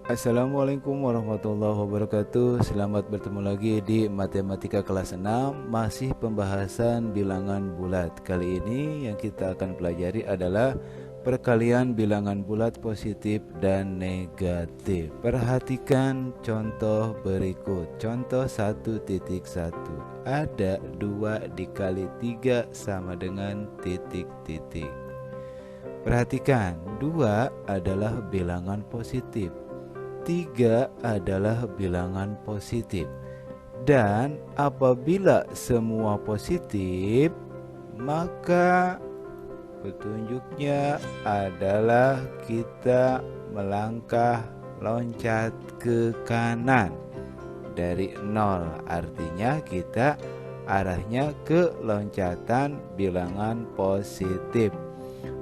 Assalamualaikum warahmatullahi wabarakatuh. Selamat bertemu lagi di Matematika kelas 6. Masih pembahasan bilangan bulat. Kali ini yang kita akan pelajari adalah perkalian bilangan bulat positif dan negatif. Perhatikan contoh berikut. Contoh 1.1. Ada 2 dikali 3 sama dengan titik-titik. Perhatikan, 2 adalah bilangan positif, 3 adalah bilangan positif. Dan apabila semua positif, maka petunjuknya adalah kita melangkah loncat ke kanan dari 0. Artinya kita arahnya ke loncatan bilangan positif.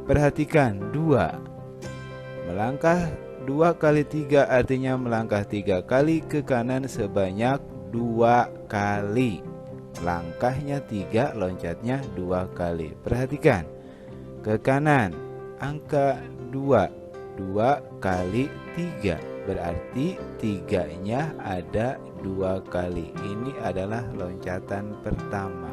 Perhatikan, 2 melangkah 2 kali 3 artinya melangkah 3 kali ke kanan sebanyak 2 kali. Langkahnya 3, loncatnya 2 kali. Perhatikan, ke kanan angka 2, 2 kali 3 berarti 3-nya ada 2 kali. Ini adalah loncatan pertama.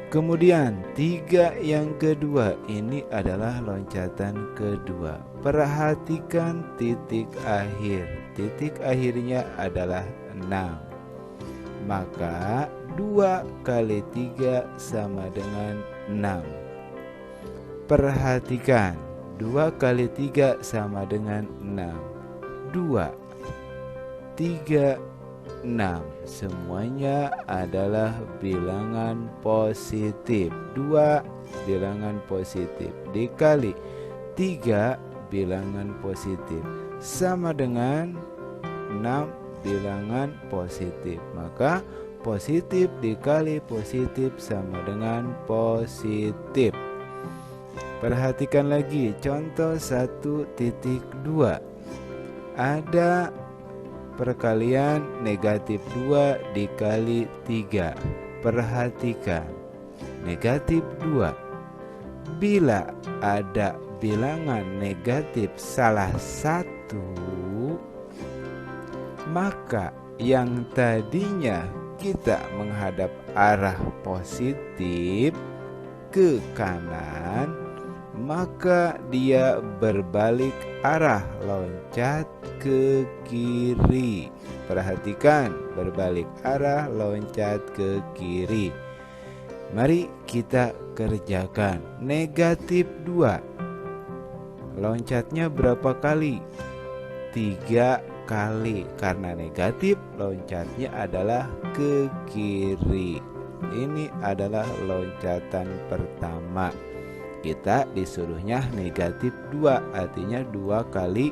Kemudian 3 yang kedua, ini adalah loncatan kedua. Perhatikan titik akhir. Titik akhirnya adalah 6. Maka 2 kali 3 sama dengan 6. Perhatikan, 2 kali 3 sama dengan 6. 2, 3, 6. Semuanya adalah bilangan positif. 2 bilangan positif dikali 3 bilangan positif sama dengan 6 bilangan positif. Maka positif dikali positif sama dengan positif. Perhatikan lagi contoh 1.2. Ada perkalian negatif 2 dikali 3. Perhatikan, negatif 2. Bila ada bilangan negatif salah satu, maka yang tadinya kita menghadap arah positif ke kanan, maka dia berbalik arah loncat ke kiri. Perhatikan, berbalik arah loncat ke kiri. Mari kita kerjakan. Negatif 2, loncatnya berapa kali? 3 kali. Karena negatif, loncatnya adalah ke kiri. Ini adalah loncatan pertama. Kita disuruhnya negatif 2, artinya 2 kali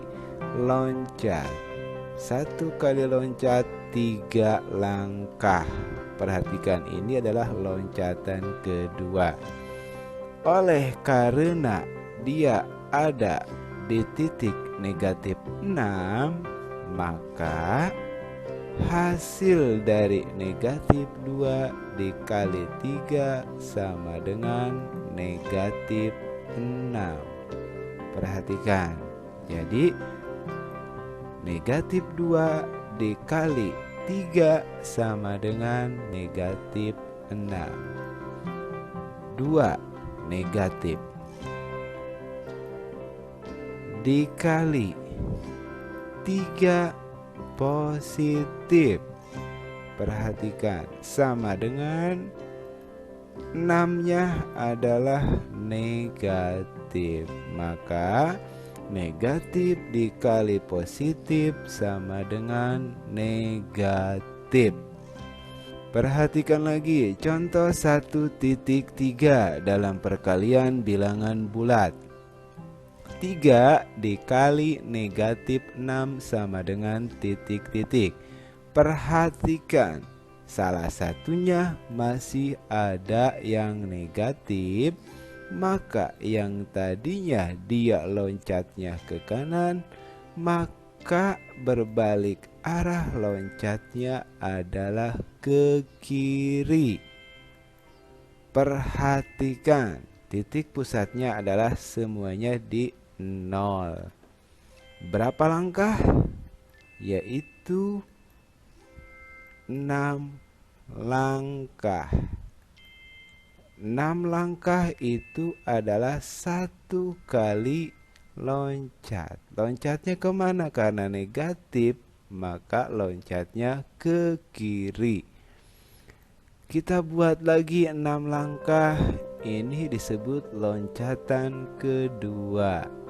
loncat. 1 kali loncat 3 langkah. Perhatikan, ini adalah loncatan kedua. Oleh karena dia ada di titik negatif 6, maka hasil dari negatif 2 dikali 3 sama dengan negatif 6. Perhatikan, jadi negatif 2 dikali 3 sama dengan negatif 6. 2 negatif dikali 3 positif. Perhatikan, sama dengan 6-nya adalah negatif. Maka negatif dikali positif sama dengan negatif. Perhatikan lagi contoh 1.3 dalam perkalian bilangan bulat. 3 dikali negatif 6 sama dengan titik-titik. Perhatikan, salah satunya masih ada yang negatif, maka yang tadinya dia loncatnya ke kanan, maka berbalik arah loncatnya adalah ke kiri. Perhatikan, titik pusatnya adalah semuanya di 0. Berapa langkah? yaitu 6 langkah. 6 langkah itu adalah 1 kali loncat. Loncatnya kemana? Karena negatif, maka loncatnya ke kiri. Kita buat lagi 6 langkah. Ini disebut loncatan kedua.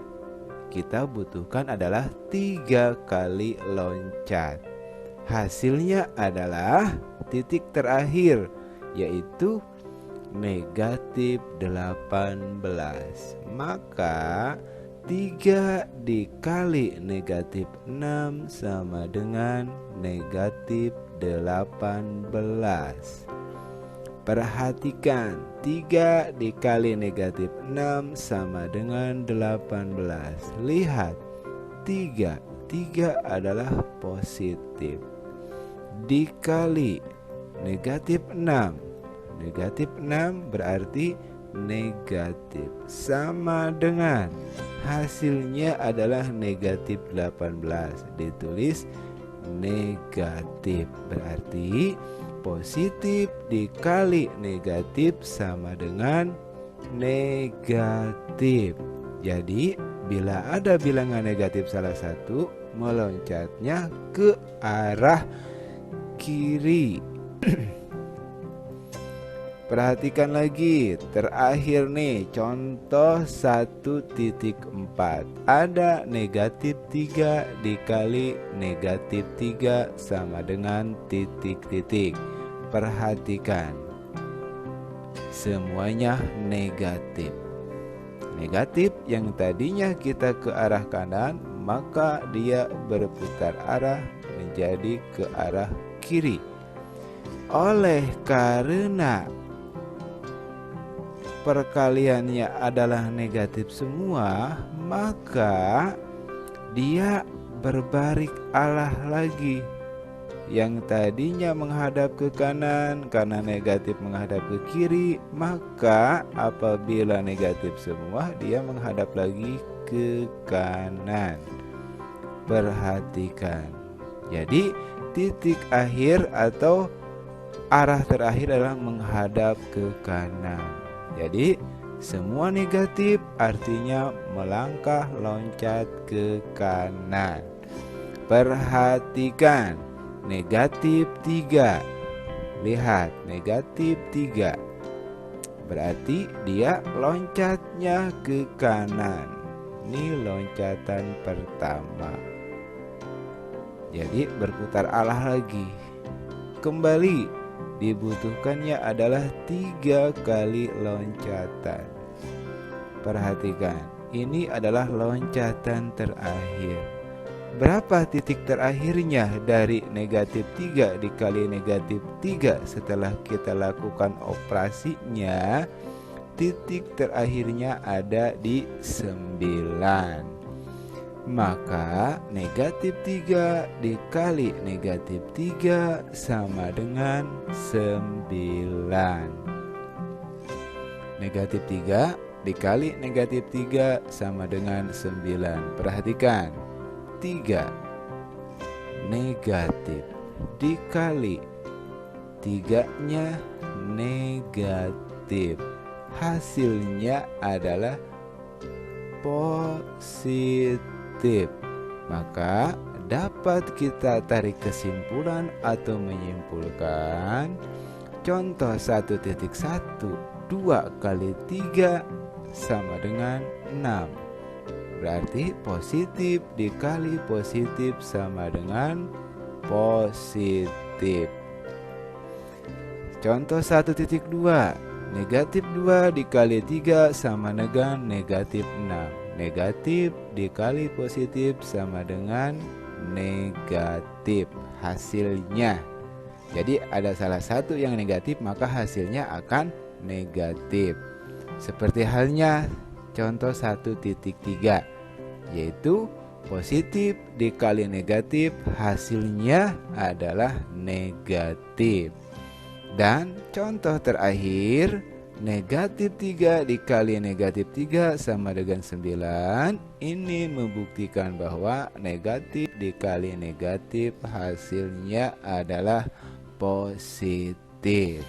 Kita butuhkan adalah 3 kali loncat. Hasilnya adalah titik terakhir, yaitu negatif 18. Maka 3 dikali negatif 6 sama dengan negatif 18. Perhatikan, 3 dikali negatif 6 sama dengan 18. Lihat, 3 adalah positif. Dikali negatif 6. Negatif 6 berarti negatif. Sama dengan hasilnya adalah negatif 18. Ditulis negatif. Berarti positif dikali negatif sama dengan negatif. Jadi bila ada bilangan negatif salah satu, meloncatnya ke arah kiri. Perhatikan lagi, terakhir nih, contoh 1.4. Ada negatif 3 dikali negatif 3 sama dengan titik-titik. Perhatikan, semuanya negatif. Negatif yang tadinya kita ke arah kanan, maka dia berputar arah menjadi ke arah kiri. Oleh karena perkaliannya adalah negatif semua, maka dia berbalik arah lagi. Yang tadinya menghadap ke kanan, karena negatif menghadap ke kiri, maka apabila negatif semua, dia menghadap lagi ke kanan. Perhatikan, jadi titik akhir atau arah terakhir adalah menghadap ke kanan. Jadi semua negatif artinya melangkah loncat ke kanan. Perhatikan, negatif 3. Lihat, negatif 3 berarti dia loncatnya ke kanan. Ini loncatan pertama. Jadi berputar arah lagi. Kembali, dibutuhkannya adalah 3 kali loncatan. Perhatikan, ini adalah loncatan terakhir. Berapa titik terakhirnya dari negatif 3 dikali negatif 3 setelah kita lakukan operasinya? Titik terakhirnya ada di 9. Maka negatif 3 dikali negatif 3 sama dengan 9. Negatif 3 dikali negatif 3 sama dengan 9. Perhatikan, 3 negatif dikali 3-nya negatif. Hasilnya adalah positif. Maka dapat kita tarik kesimpulan atau menyimpulkan contoh 1.1, 2 kali 3 sama dengan 6. Berarti positif dikali positif sama dengan positif. Contoh 1.2, negatif 2 dikali 3 sama dengan negatif 6. Negatif dikali positif sama dengan negatif. Hasilnya, jadi ada salah satu yang negatif, maka hasilnya akan negatif. Seperti halnya contoh 1.3, yaitu positif dikali negatif, hasilnya adalah negatif. Dan contoh terakhir, negatif 3 dikali negatif 3 sama dengan 9. Ini membuktikan bahwa negatif dikali negatif hasilnya adalah positif.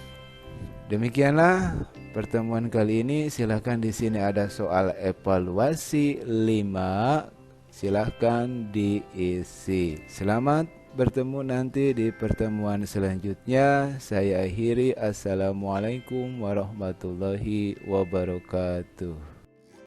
Demikianlah pertemuan kali ini. Silahkan di sini ada soal evaluasi 5. Silahkan diisi. Selamat bertemu nanti di pertemuan selanjutnya. Saya akhiri. Assalamualaikum warahmatullahi wabarakatuh.